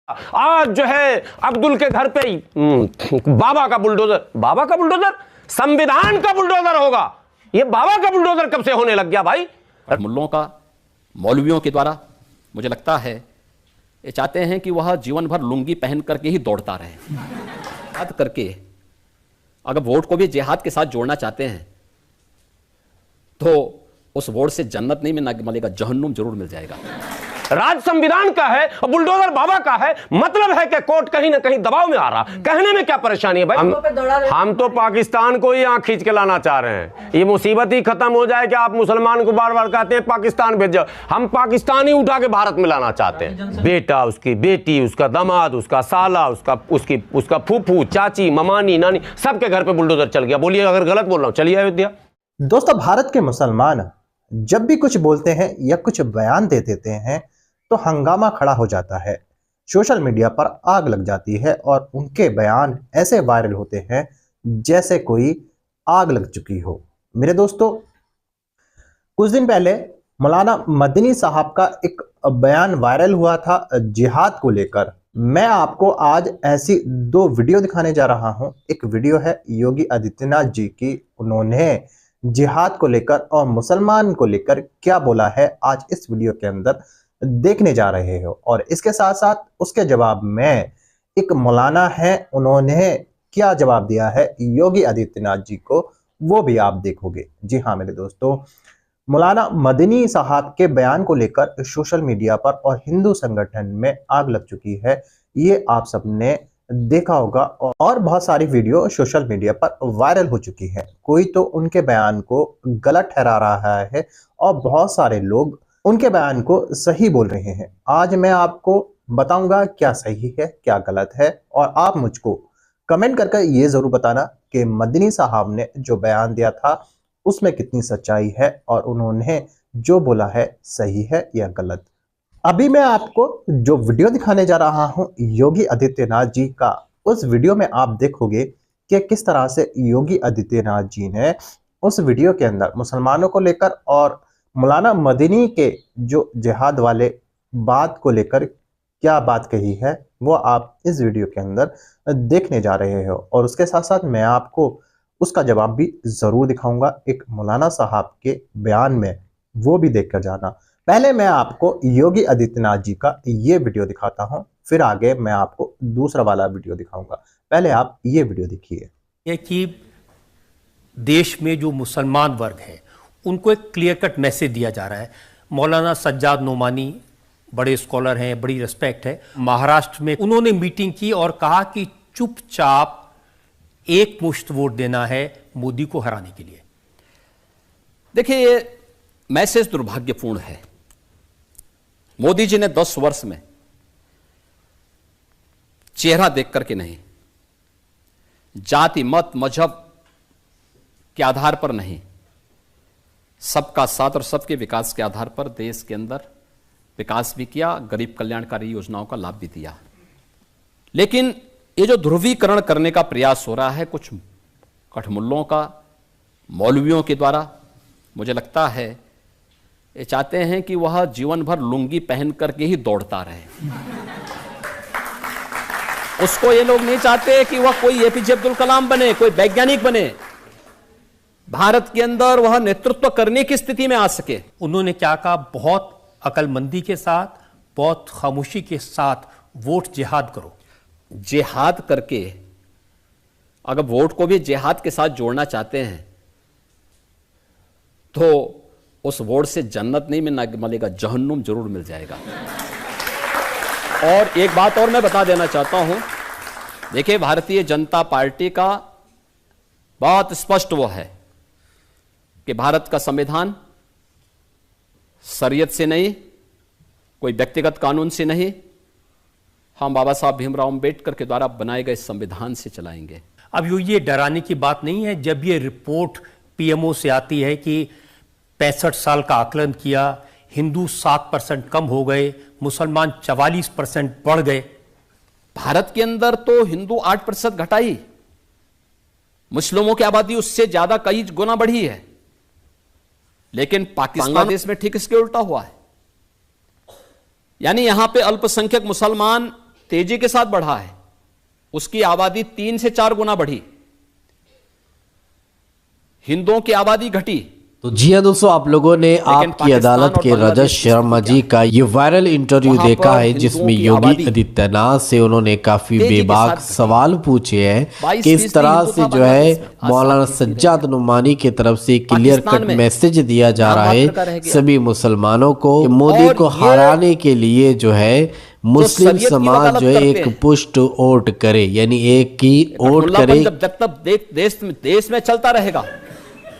आज जो है अब्दुल के घर पे बाबा का बुलडोजर संविधान का बुलडोजर होगा। ये बाबा का बुलडोजर कब से होने लग गया भाई? मुल्लों का मौलवियों के द्वारा मुझे लगता है ये चाहते हैं कि वह जीवन भर लुंगी पहन करके ही दौड़ता रहे। याद करके अगर वोट को भी जिहाद के साथ जोड़ना चाहते हैं तो उस वोट से जन्नत नहीं मिलेगा, जहन्नुम जरूर मिल जाएगा। राज संविधान का है और बुलडोजर बाबा का है। मतलब है कि कोर्ट कहीं ना कहीं दबाव में आ रहा। कहने में क्या परेशानी है भाई? हम तो पाकिस्तान को ही आंख खींच के लाना चाह रहे हैं। ये मुसीबत ही खत्म हो जाए कि आप मुसलमान को बार बार कहते हैं पाकिस्तान भेजो। हम पाकिस्तान ही उठा के भारत में लाना चाहते हैं। बेटा, उसकी बेटी, उसका दामाद, उसका साला, उसका फूफू, चाची, ममानी, नानी, सबके घर पे बुलडोजर चल गया। बोलिए अगर गलत बोल रहा हूं। चलिए अयोध्या। दोस्तों, भारत के मुसलमान जब भी कुछ बोलते हैं या कुछ बयान दे देते हैं तो हंगामा खड़ा हो जाता है, सोशल मीडिया पर आग लग जाती है और उनके बयान ऐसे वायरल होते हैं जैसे कोई आग लग चुकी हो। मेरे दोस्तों, कुछ दिन पहले मौलाना मदनी साहब का एक बयान वायरल हुआ था जिहाद को लेकर। मैं आपको आज ऐसी दो वीडियो दिखाने जा रहा हूं। एक वीडियो है योगी आदित्यनाथ जी की, उन्होंने जिहाद को लेकर और मुसलमान को लेकर क्या बोला है, आज इस वीडियो के अंदर देखने जा रहे हो। और इसके साथ साथ उसके जवाब में एक मौलाना है, उन्होंने क्या जवाब दिया है योगी आदित्यनाथ जी को, वो भी आप देखोगे। जी हाँ मेरे दोस्तों, मौलाना मदनी साहब के बयान को लेकर सोशल मीडिया पर और हिंदू संगठन में आग लग चुकी है। ये आप सबने देखा होगा और बहुत सारी वीडियो सोशल मीडिया पर वायरल हो चुकी है। कोई तो उनके बयान को गलत ठहरा रहा है और बहुत सारे लोग उनके बयान को सही बोल रहे हैं। आज मैं आपको बताऊंगा क्या सही है क्या गलत है, और आप मुझको कमेंट करके ये जरूर बताना कि मदनी साहब ने जो बयान दिया था उसमें कितनी सच्चाई है और उन्होंने जो बोला है सही है या गलत। अभी मैं आपको जो वीडियो दिखाने जा रहा हूं योगी आदित्यनाथ जी का, उस वीडियो में आप देखोगे कि किस तरह से योगी आदित्यनाथ जी ने उस वीडियो के अंदर मुसलमानों को लेकर और मौलाना मदनी के जो जिहाद वाले बात को लेकर क्या बात कही है, वो आप इस वीडियो के अंदर देखने जा रहे हो। और उसके साथ साथ मैं आपको उसका जवाब भी जरूर दिखाऊंगा एक मौलाना साहब के बयान में, वो भी देख कर जाना। पहले मैं आपको योगी आदित्यनाथ जी का ये वीडियो दिखाता हूं, फिर आगे मैं आपको दूसरा वाला वीडियो दिखाऊंगा। पहले आप ये वीडियो देखिए। कि देश में जो मुसलमान वर्ग है उनको एक क्लियर कट मैसेज दिया जा रहा है। मौलाना सज्जाद नोमानी बड़े स्कॉलर हैं, बड़ी रिस्पेक्ट है। महाराष्ट्र में उन्होंने मीटिंग की और कहा कि चुपचाप एक मुश्त वोट देना है मोदी को हराने के लिए। देखिए, ये मैसेज दुर्भाग्यपूर्ण है। मोदी जी ने 10 वर्ष में चेहरा देख करके नहीं, जाति मत मजहब के आधार पर नहीं, सबका साथ और सबके विकास के आधार पर देश के अंदर विकास भी किया, गरीब कल्याणकारी योजनाओं का लाभ भी दिया। लेकिन ये जो ध्रुवीकरण करने का प्रयास हो रहा है कुछ कठमुल्लों का, मौलवियों के द्वारा, मुझे लगता है ये चाहते हैं कि वह जीवन भर लुंगी पहन करके ही दौड़ता रहे। उसको ये लोग नहीं चाहते कि वह कोई एपीजे अब्दुल कलाम बने, कोई वैज्ञानिक बने, भारत के अंदर वह नेतृत्व करने की स्थिति में आ सके। उन्होंने क्या कहा, बहुत अकलमंदी के साथ, बहुत खामोशी के साथ वोट जिहाद करो। जिहाद करके अगर वोट को भी जिहाद के साथ जोड़ना चाहते हैं तो उस वोट से जन्नत नहीं मिलेगा, जहन्नुम जरूर मिल जाएगा। और एक बात और मैं बता देना चाहता हूं, देखिए, भारतीय जनता पार्टी का बहुत स्पष्ट वो है कि भारत का संविधान शरीयत से नहीं, कोई व्यक्तिगत कानून से नहीं, हम बाबा साहब भीमराव अंबेडकर के द्वारा बनाए गए संविधान से चलाएंगे। अब ये डराने की बात नहीं है। जब ये रिपोर्ट पीएमओ से आती है कि 65 साल का आकलन किया, हिंदू 7% कम हो गए, मुसलमान 44% बढ़ गए। भारत के अंदर तो हिंदू 8% घटाई, मुस्लिमों की आबादी उससे ज्यादा कई गुना बढ़ी है। लेकिन पाकिस्तान बांग्लादेश में ठीक इसके उल्टा हुआ है। यानी यहां पे अल्पसंख्यक मुसलमान तेजी के साथ बढ़ा है, उसकी आबादी 3 से 4 गुना बढ़ी, हिंदुओं की आबादी घटी। तो जी हाँ दोस्तों, आप लोगों ने आपकी अदालत के रजत शर्मा जी का ये वायरल इंटरव्यू देखा है, जिसमें योगी आदित्यनाथ से उन्होंने काफी बेबाक सवाल पूछे हैं कि इस तरह से जो है मौलाना सज्जाद नुमानी की तरफ से क्लियर कट मैसेज दिया जा रहा है सभी मुसलमानों को, मोदी को हराने के लिए जो है मुस्लिम समाज जो है एक पुष्ट वोट करे, यानी एक ही वोट करे। जब तक देश में चलता रहेगा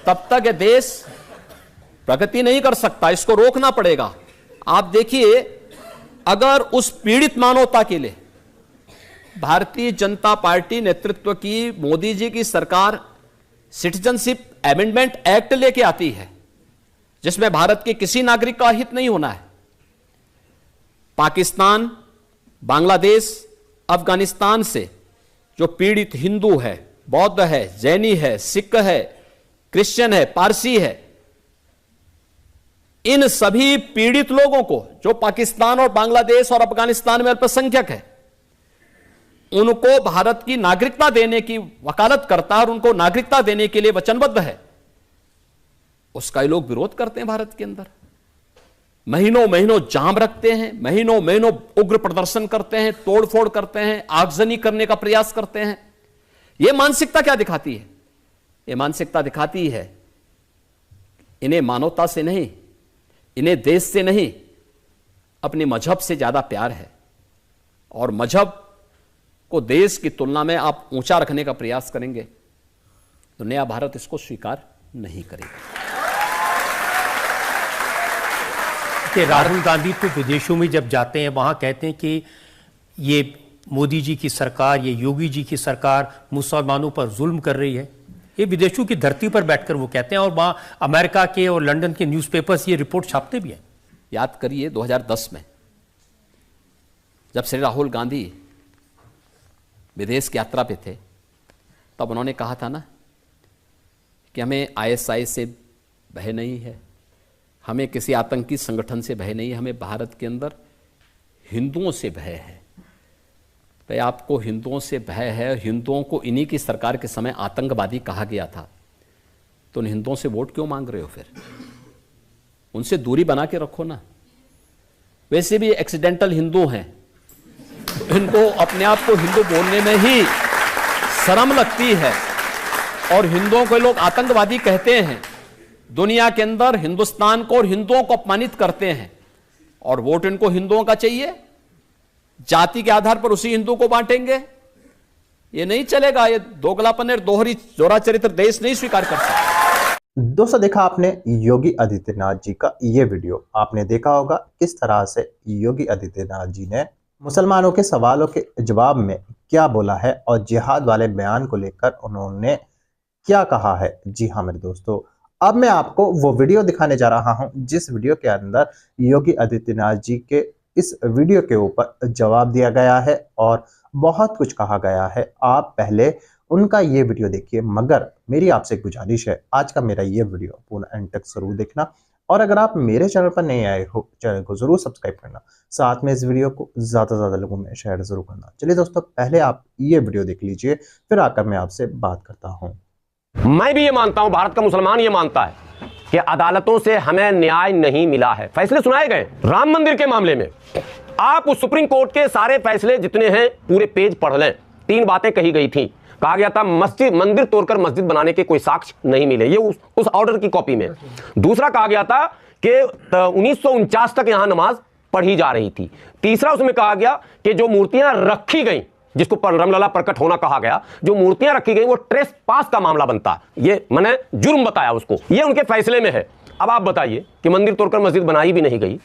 तब तक ये देश प्रगति नहीं कर सकता, इसको रोकना पड़ेगा। आप देखिए, अगर उस पीड़ित मानवता के लिए भारतीय जनता पार्टी नेतृत्व की मोदी जी की सरकार सिटीजनशिप अमेंडमेंट एक्ट लेके आती है, जिसमें भारत के किसी नागरिक का हित नहीं होना है, पाकिस्तान, बांग्लादेश, अफगानिस्तान से जो पीड़ित हिंदू है, बौद्ध है, जैनी है, सिख है, क्रिश्चियन है, पारसी है, इन सभी पीड़ित लोगों को जो पाकिस्तान और बांग्लादेश और अफगानिस्तान में अल्पसंख्यक है, उनको भारत की नागरिकता देने की वकालत करता है और उनको नागरिकता देने के लिए वचनबद्ध है, उसका ये लोग विरोध करते हैं। भारत के अंदर महीनों महीनों जाम रखते हैं, महीनों महीनों उग्र प्रदर्शन करते हैं, तोड़फोड़ करते हैं, आगजनी करने का प्रयास करते हैं। यह मानसिकता क्या दिखाती है? यह मानसिकता दिखाती है इन्हें मानवता से नहीं, इन्हें देश से नहीं, अपने मजहब से ज्यादा प्यार है, और मजहब को देश की तुलना में आप ऊंचा रखने का प्रयास करेंगे तो नया भारत इसको स्वीकार नहीं करेगा। कि राहुल गांधी तो विदेशों में जब जाते हैं वहां कहते हैं कि ये मोदी जी की सरकार, ये योगी जी की सरकार मुसलमानों पर जुल्म कर रही है। ये विदेशों की धरती पर बैठकर वो कहते हैं, और वहां अमेरिका के और लंदन के न्यूज़पेपर्स ये रिपोर्ट छापते भी हैं। याद करिए 2010 में जब श्री राहुल गांधी विदेश की यात्रा पे थे, तब उन्होंने कहा था ना कि हमें आईएसआई से भय नहीं है, हमें किसी आतंकी संगठन से भय नहीं है, हमें भारत के अंदर हिंदुओं से भय है। भाई, आपको हिंदुओं से भय है, हिंदुओं को इन्हीं की सरकार के समय आतंकवादी कहा गया था, तो उन हिंदुओं से वोट क्यों मांग रहे हो? फिर उनसे दूरी बना के रखो ना। वैसे भी एक्सीडेंटल हिंदू हैं, इनको अपने आप को हिंदू बोलने में ही शर्म लगती है, और हिंदुओं को लोग आतंकवादी कहते हैं। दुनिया के अंदर हिंदुस्तान को और हिंदुओं को अपमानित करते हैं, और वोट इनको हिंदुओं का चाहिए। जाति के आधार पर उसी हिंदू को बांटेंगे, ये नहीं चलेगा। ये दोगलापन और दोहरी जोरा चरित्र देश नहीं स्वीकार कर सकता। दोस्तों, देखा आपने योगी आदित्यनाथ जी का ये वीडियो, आपने देखा होगा किस तरह से योगी आदित्यनाथ जी ने मुसलमानों के सवालों के जवाब में क्या बोला है और जिहाद वाले बयान को लेकर उन्होंने क्या कहा है। जी हाँ मेरे दोस्तों, अब मैं आपको वो वीडियो दिखाने जा रहा हूं जिस वीडियो के अंदर योगी आदित्यनाथ जी के इस वीडियो के ऊपर जवाब दिया गया है और बहुत कुछ कहा गया है। आप पहले उनका ये वीडियो देखिए, मगर मेरी आपसे गुजारिश है आज का मेरा ये वीडियो पूर्ण एंड तक जरूर देखना, और अगर आप मेरे चैनल पर नए आए हो चैनल को जरूर सब्सक्राइब करना, साथ में इस वीडियो को ज्यादा से ज्यादा लोगों में शेयर जरूर करना। चलिए दोस्तों, पहले आप ये वीडियो देख लीजिए, फिर आकर मैं आपसे बात करता हूँ। मैं भी ये मानता हूं, भारत का मुसलमान ये मानता है कि अदालतों से हमें न्याय नहीं मिला है। फैसले सुनाए गए राम मंदिर के मामले में, आप उस सुप्रीम कोर्ट के सारे फैसले जितने हैं पूरे पेज पढ़ लें। 3 बातें कही गई थी। कहा गया था मंदिर तोड़कर मस्जिद बनाने के कोई साक्ष्य नहीं मिले, ये उस ऑर्डर की कॉपी में। दूसरा कहा गया था कि 1949 तक यहां नमाज पढ़ी जा रही थी। तीसरा उसमें कहा गया कि जो मूर्तियां रखी गई, जिसको रामलला प्रकट होना कहा गया, जो मूर्तियां रखी गई वो ट्रेस पास का मामला बनता, ये मैंने जुर्म बताया उसको, ये उनके फैसले में है। अब आप बताइए कि मंदिर तोड़कर मस्जिद बनाई भी नहीं गई,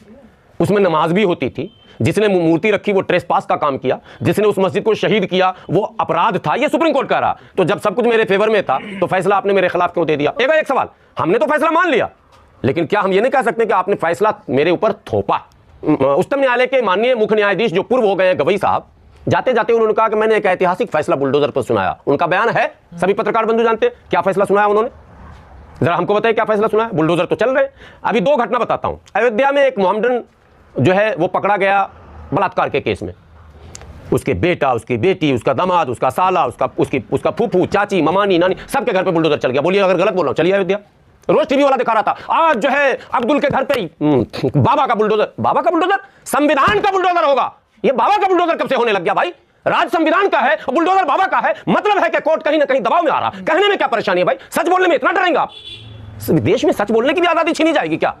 उसमें नमाज भी होती थी, जिसने मूर्ति रखी वो ट्रेस पास का काम किया, जिसने उस मस्जिद को शहीद किया वो अपराध था, ये सुप्रीम कोर्ट कह रहा। तो जब सब कुछ मेरे फेवर में था तो फैसला आपने मेरे खिलाफ क्यों दे दिया? एक सवाल, हमने तो फैसला मान लिया, लेकिन क्या हम ये नहीं कह सकते कि आपने फैसला मेरे ऊपर थोपा? उच्चतम न्यायालय के माननीय मुख्य न्यायाधीश जो पूर्व हो गए हैं गवई साहब, जाते जाते उन्होंने कहा कि मैंने एक ऐतिहासिक फैसला बुलडोजर पर सुनाया। उनका बयान है, सभी पत्रकार बंधु जानते हैं क्या फैसला सुनाया उन्होंने, जरा हमको बताइए क्या फैसला सुनाया। बुलडोजर तो चल रहे हैं। अभी 2 घटना बताता हूं। अयोध्या में एक मोहम्मदन जो है वो पकड़ा गया बलात्कार के केस में। उसके बेटा, उसकी बेटी, उसका दामाद, उसका साला, उसका फूफू, चाची, ममानी, नानी, सबके घर पे बुलडोजर चल गया। बोलिए अगर गलत बोल रहा हूं, चलिए अयोध्या। रोज टीवी वाला दिखा रहा था आज जो है अब्दुल के घर पे बाबा का बुलडोजर। बाबा का बुलडोजर संविधान का बुलडोजर होगा। ये बाबा का बुलडोजर कब से होने लग गया भाई? राज संविधान का है और बुलडोजर बाबा का है। मतलब है कि कोर्ट कहीं ना कहीं दबाव में आ रहा। कहने में क्या परेशानी है भाई? सच बोलने में इतना डरेंगे आप? देश में सच बोलने की भी आजादी छीनी जाएगी क्या?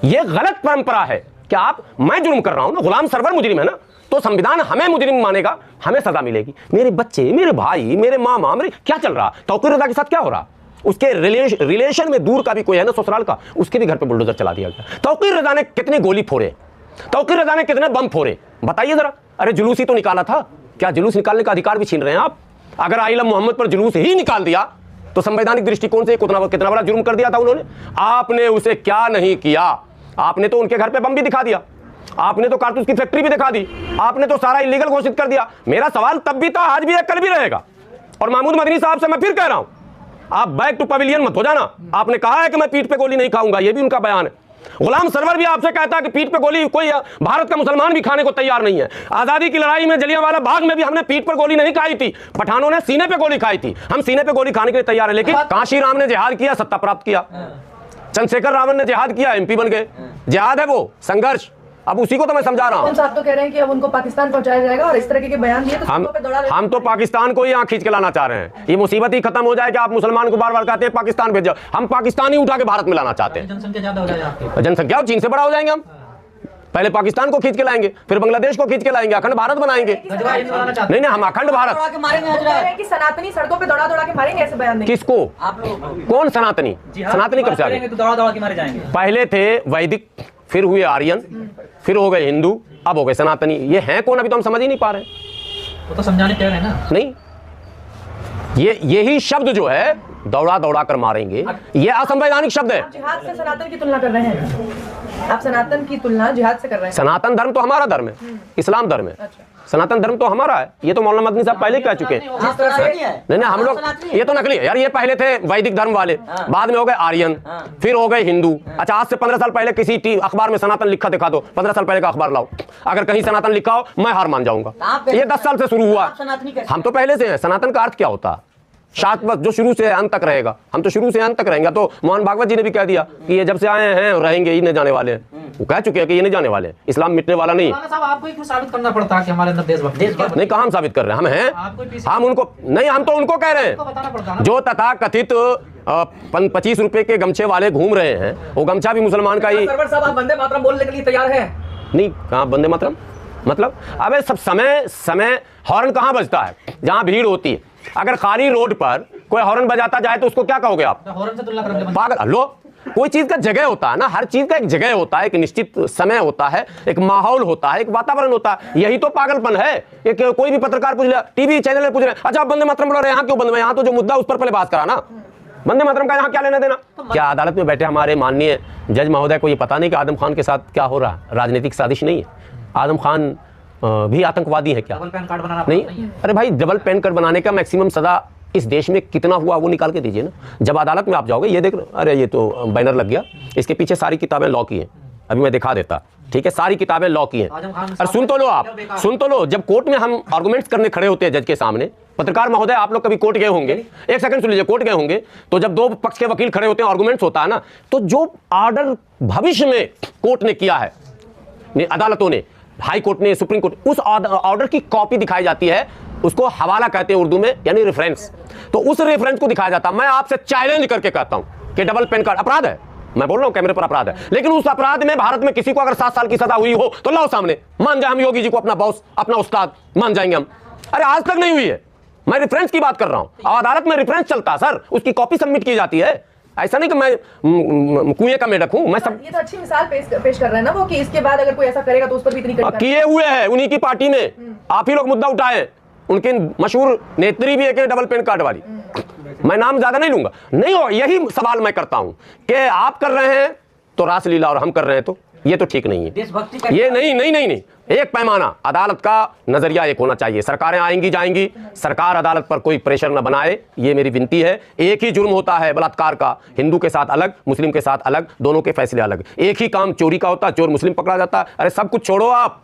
यह गलत परंपरा है। क्या आप, मैं जुर्म कर रहा हूं ना, गुलाम सरवर मुजरिम है ना, तो संविधान हमें मुजरिम मानेगा, हमें सजा मिलेगी। मेरे बच्चे, मेरे भाई, मेरे मामा, मेरे क्या चल रहा? तौकीर रजा के साथ क्या हो रहा? उसके रिलेशन में दूर का भी कोई है ना ससुराल का, उसके भी घर पे बुलडोजर चला दिया गया। तौकीर रजा ने कितने गोली फोड़े, तौकीर रजा ने कितने बम फोड़े, बताइए जरा। अरे जुलूस ही तो निकाला था। क्या जुलूस निकालने का अधिकार भी छीन रहे हैं आप? अगर आइलम मोहम्मद पर जुलूस ही निकाल दिया तो संवैधानिक दृष्टिकोण से कितना बड़ा जुर्म कर दिया था उन्होंने। आपने उसे क्या नहीं किया? आपने तो उनके घर पे बम भी दिखा दिया, आपने तो कारतूस की फैक्ट्री भी दिखा दी, आपने तो सारा इलीगल घोषित कर दिया। मेरा सवाल तब भी था, आज भी है, कल भी रहेगा। और महमूद मदनी साहब से मैं फिर कह रहा हूं, आप बैक टू पवेलियन मत हो जाना। आपने कहा है कि मैं पीठ पे गोली नहीं खाऊंगा, यह भी उनका बयान है। गुलाम सरवर भी आपसे कहता है कि पीठ पे गोली कोई भारत का मुसलमान भी खाने को तैयार नहीं है। आजादी की लड़ाई में जलियांवाला बाग में भी हमने पीठ पर गोली नहीं खाई थी, पठानों ने सीने पे गोली खाई थी। हम सीने पे गोली खाने के लिए तैयार है। लेकिन काशी राम ने जिहाद किया, सत्ता प्राप्त किया। चंद्रशेखर रावण ने जिहाद किया, एमपी बन गए। जिहाद है वो, संघर्ष। अब उसी को तो मैं समझा रहा हूँ। आप तो कह रहे हैं कि अब उनको पाकिस्तान पहुंचाया जाएगा और इस तरह के बयान दिए तो हम तो पाकिस्तान को ही यहाँ खींच के लाना चाह रहे हैं। ये मुसीबत ही खत्म हो जाए कि आप मुसलमान को बार बार कहते हैं पाकिस्तान भेजो। हम पाकिस्तान ही उठा के भारत में लाना चाहते हैं। जनसंख्या ज्यादा हो जाएगा, जनसंख्या चीन से बड़ा हो जाएंगे हम। पहले पाकिस्तान को खींच के लाएंगे, फिर बांग्लादेश को खींच के लाएंगे, अखंड भारत बनाएंगे। नहीं नहीं, हम अखंड भारत। मारेंगे सनातनी सड़कों पे दौड़ा दौड़ा के मारेंगे, ऐसे बयान देंगे। किसको? कौन सनातनी? सनातनी कब से आ गए? दौड़ा दौड़ा के मारे जाएंगे। पहले थे वैदिक, फिर हुए आर्यन, फिर हो गए हिंदू, अब हो गए सनातनी। ये हैं कौन? अभी तो हम समझ ही नहीं पा रहे। वो तो समझाने तैयार है ना। नहीं, यही शब्द जो है दौड़ा दौड़ा कर मारेंगे, ये असंवैधानिक शब्द है। जिहाद से सनातन की तुलना कर रहे हैं आप? सनातन की तुलना जिहाद से कर रहे हैं? सनातन धर्म तो हमारा धर्म है, इस्लाम धर्म है। सनातन धर्म तो हमारा है। ये तो मौलाना मदनी साहब पहले कह चुके हैं। नहीं नहीं, हम लोग ये तो नकली है यार। ये पहले थे वैदिक धर्म वाले, बाद में हो गए आर्यन, फिर हो गए हिंदू। अच्छा, आज से 15 साल पहले किसी अखबार में सनातन लिखा दिखा दो। 15 साल पहले का अखबार लाओ, अगर कहीं सनातन लिखा हो मैं हार मान जाऊंगा। ये 10 साल से शुरू हुआ, हम तो पहले से हैं। सनातन का अर्थ क्या होता है? शाश्वत, जो शुरू से अंत तक रहेगा। हम तो शुरू से अंत तक रहेंगे। तो मोहन भागवत जी ने भी कह दिया कि ये जब से आए हैं रहेंगे, ही नहीं जाने वाले हैं। वो कह चुके हैं कि ये नहीं जाने वाले हैं, इस्लाम मिटने वाला नहीं। आपको ही साबित करना पड़ता है कि हमारे अंदर देशभक्ति नहीं, कहाँ हम साबित कर रहे हैं? हम हैं, हम उनको नहीं, हम तो उनको कह रहे हैं। जो तथा कथित 25 रुपए के गमछे वाले घूम रहे हैं, वो गमछा भी मुसलमान का ही। सरवर साहब, आप वंदे मातरम बोलने के लिए तैयार हैं? नहीं, कहाँ वंदे मातरम? मतलब अबे सब समय हॉर्न कहाँ बजता है? जहाँ भीड़ होती है। अगर खाली रोड पर कोई हॉर्न बजाता जाए तो उसको क्या कहोगे आप? हॉर्न से तुलना करेंगे? पागल लो। कोई चीज का जगह होता है ना, हर चीज का एक जगह होता है, एक निश्चित समय होता है, एक माहौल होता है, एक वातावरण होता है। यही तो पागलपन है। एक कोई भी पत्रकार पूछ लिया, टीवी चैनल में पूछ रहे, अच्छा आप वंदे मातरम बोल रहे हैं, यहाँ क्यों बंद? यहाँ तो जो मुद्दा उस पर पहले बात करा ना। वंदे मातरम का यहाँ क्या लेना देना? क्या अदालत में बैठे हमारे माननीय जज महोदय को ये पता नहीं कि आदम खान के साथ क्या हो रहा है? राजनीतिक साजिश नहीं है। आदम खान भी आतंकवादी है क्या? नहीं। अरे भाई, डबल पैन कार्ड बनाने का मैक्सिमम सजा इस देश में कितना हुआ वो निकाल के दीजिए ना। जब अदालत में आप जाओगे, ये देख, अरे ये तो बैनर लग गया, इसके पीछे सारी किताबें लॉ की हैं। अभी मैं दिखा देता, ठीक है, सारी किताबें लॉ की हैं। अरे सुन तो लो, आप सुन तो लो। जब कोर्ट में हम आर्गुमेंट्स करने खड़े होते हैं जज के सामने, पत्रकार महोदय आप लोग कभी कोर्ट गए होंगे, एक सेकंड सुन लीजिए, कोर्ट गए होंगे तो जब दो पक्ष के वकील खड़े होते हैं, आर्गुमेंट्स होता है ना, तो जो ऑर्डर भविष्य में कोर्ट ने किया है, अदालतों ने, हाई कोर्ट ने, सुप्रीम कोर्ट, उस ऑर्डर की कॉपी दिखाई जाती है। उसको हवाला कहते हैं उर्दू में, यानी रेफरेंस। तो उस रेफरेंस को दिखाया जाता है। मैं आपसे चैलेंज करके कहता हूं कि डबल पैन कार्ड अपराध है। मैं बोल रहा हूं कैमरे पर अपराध है, लेकिन उस अपराध में भारत में किसी को अगर 7 साल की सजा हुई हो तो लाओ सामने, मान जाए हम योगी जी को अपना बॉस, अपना उस्ताद मान जाएंगे हम। अरे आज तक नहीं हुई है। मैं रेफरेंस की बात कर रहा हूं। अदालत में रेफरेंस चलता है सर, उसकी कॉपी सबमिट की जाती है। ऐसा नहीं कि मैं कुएं का मेढक हूं। मैं सब ये तो अच्छी मिसाल पेश कर रहे हैं ना वो, कि इसके बाद अगर कोई ऐसा करेगा तो उस पर भी इतनी किए हुए हैं उन्हीं की पार्टी में। आप ही लोग मुद्दा उठाए। उनके मशहूर नेत्री भी है डबल पैन कार्ड वाली, मैं नाम ज्यादा नहीं लूंगा। नहीं हो, यही सवाल मैं करता हूं कि आप कर रहे हैं तो रासलीला और हम कर रहे हैं तो ये तो ठीक नहीं है। ये नहीं, एक पैमाना, अदालत का नजरिया एक होना चाहिए। सरकारें आएंगी जाएंगी, सरकार अदालत पर कोई प्रेशर न बनाए, ये मेरी विनती है। एक ही जुर्म होता है बलात्कार का, हिंदू के साथ अलग, मुस्लिम के साथ अलग, दोनों के फैसले अलग। एक ही काम चोरी का होता है, चोर मुस्लिम पकड़ा जाता है। अरे सब कुछ छोड़ो आप,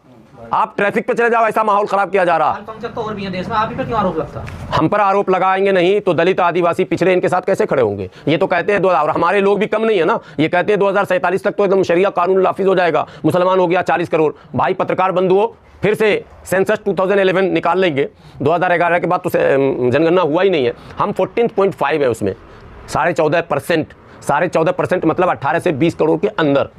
आप ट्रैफिक पे चले जाओ, ऐसा माहौल खराब किया जा रहा। अल्पसंख्यक तो और भी है देश में, आप ही पे क्यों आरोप लगता? हम पर आरोप लगाएंगे नहीं तो दलित, आदिवासी, पिछड़े इनके साथ कैसे खड़े होंगे? ये तो कहते हैं और हमारे लोग भी कम नहीं है ना, ये कहते हैं 2047 तक तो एकदम शरिया कानून नाफिज हो जाएगा, मुसलमान हो गया 40 करोड़। भाई पत्रकार बंधुओं, फिर से सेंसस 2011 निकाल लेंगे, 2011 के बाद तो जनगणना हुआ ही नहीं है। हम 14.5 है उसमें, 14.5% मतलब 18 से 20 करोड़ के अंदर,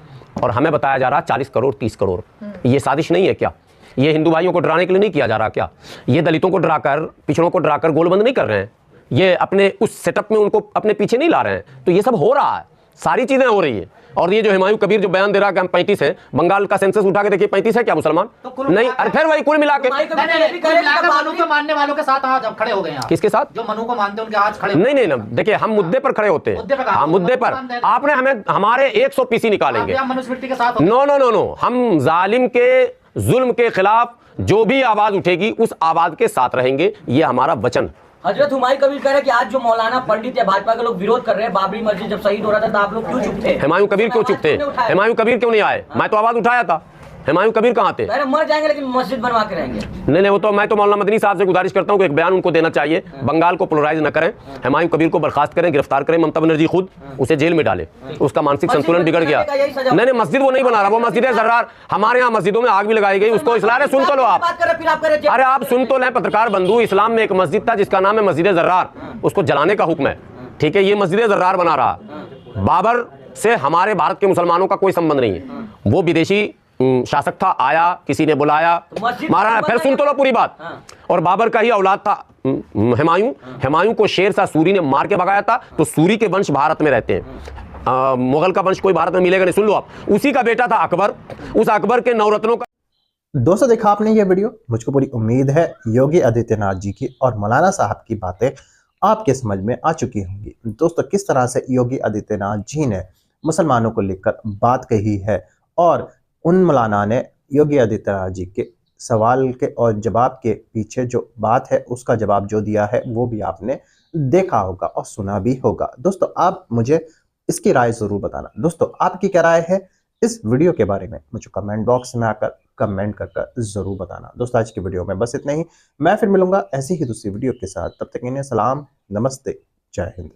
और हमें बताया जा रहा 40 करोड़ 30 करोड़। ये साजिश नहीं है क्या? ये हिंदू भाइयों को डराने के लिए नहीं किया जा रहा क्या? ये दलितों को डराकर, पिछड़ों को डराकर गोलबंद नहीं कर रहे हैं? ये अपने उस सेटअप में उनको अपने पीछे नहीं ला रहे हैं? तो ये सब हो रहा है, सारी चीजें हो रही है। और ये जो हुमायूं कबीर जो बयान दे रहा है कि हम 35 हैं, बंगाल का सेंसस उठा के देखिए 35 है क्या मुसलमान? तो नहीं, अरे फिर वही कुल मिला के मनु को मानने वालों के साथ आज खड़े हो गए हैं। किसके साथ? जो मनु को मानते हैं उनके आज खड़े। नहीं ना, देखिए हम मुद्दे पर खड़े होते हैं। हाँ, मुद्दे पर आपने हमें हमारे 100 पीसी निकालेंगे। मनुस्मृति के साथ नो, हम जालिम के जुल्म के खिलाफ जो भी आवाज उठेगी उस आवाज के साथ रहेंगे, ये हमारा वचन। हजरत हुमायूं कबीर कह रहे कि आज जो मौलाना पंडित या भाजपा के लोग विरोध कर रहे हैं, बाबरी मस्जिद जब शहीद हो रहा था तो आप लोग क्यों चुप थे? हुमायूं कबीर क्यों चुप थे? हुमायूं कबीर क्यों नहीं आए? मैं तो आवाज उठाया था। हुमायूं कबीर कहाँ थे? अरे मर जाएंगे लेकिन मस्जिद बनवा के रहेंगे। नहीं, वो तो मैं तो मौलाना मदनी साहब से गुजारिश करता हूँ कि एक बयान उनको देना चाहिए, बंगाल को पोलराइज न करें, हुमायूं कबीर को बर्खास्त करें, गिरफ्तार करें, ममता बनर्जी खुद उसे जेल में डाले, उसका मानसिक संतुलन बिगड़ गया। नहीं, मस्जिद वो नहीं बना रहा, वो मस्जिद है जर्रार। हमारे यहाँ मस्जिदों में आग भी लगाई गई, उसको इसलाह सुन तो लो आप। अरे आप सुन तो लें पत्रकार बंधु, इस्लाम में एक मस्जिद था जिसका नाम है मस्जिद जर्रार, उसको जलाने का हुक्म है, ठीक है? ये मस्जिद जर्रार बना रहा। बाबर से हमारे भारत के मुसलमानों का कोई संबंध नहीं है, वो विदेशी शासक था, आया, किसी ने बुलाया, मारा। फिर सुन तो लो पूरी बात। और बाबर का ही औलाद था हुमायूं को शेर शाह सूरी ने मार के भगाया था, तो सूरी के वंश भारत में रहते हैं, मुगल का वंश कोई भारत में मिलेगा नहीं। सुन लो आप, उसी का बेटा था अकबर, उस अकबर के नवरत्नों का। दोस्तों देखा आपने ये वीडियो, मुझको पूरी उम्मीद है योगी आदित्यनाथ जी की और मौलाना साहब की बातें आपके समझ में आ चुकी होंगी। दोस्तों किस तरह से योगी आदित्यनाथ जी ने मुसलमानों को लेकर बात कही है, और उन मौलाना ने योगी आदित्यनाथ जी के सवाल के और जवाब के पीछे जो बात है उसका जवाब जो दिया है वो भी आपने देखा होगा और सुना भी होगा। दोस्तों आप मुझे इसकी राय ज़रूर बताना। दोस्तों आपकी क्या राय है इस वीडियो के बारे में मुझे कमेंट बॉक्स में आकर कमेंट कर ज़रूर बताना। दोस्तों आज की वीडियो में बस इतना ही, मैं फिर मिलूंगा ऐसी ही दूसरी वीडियो के साथ, तब तक इन्हें सलाम, नमस्ते, जय हिंद।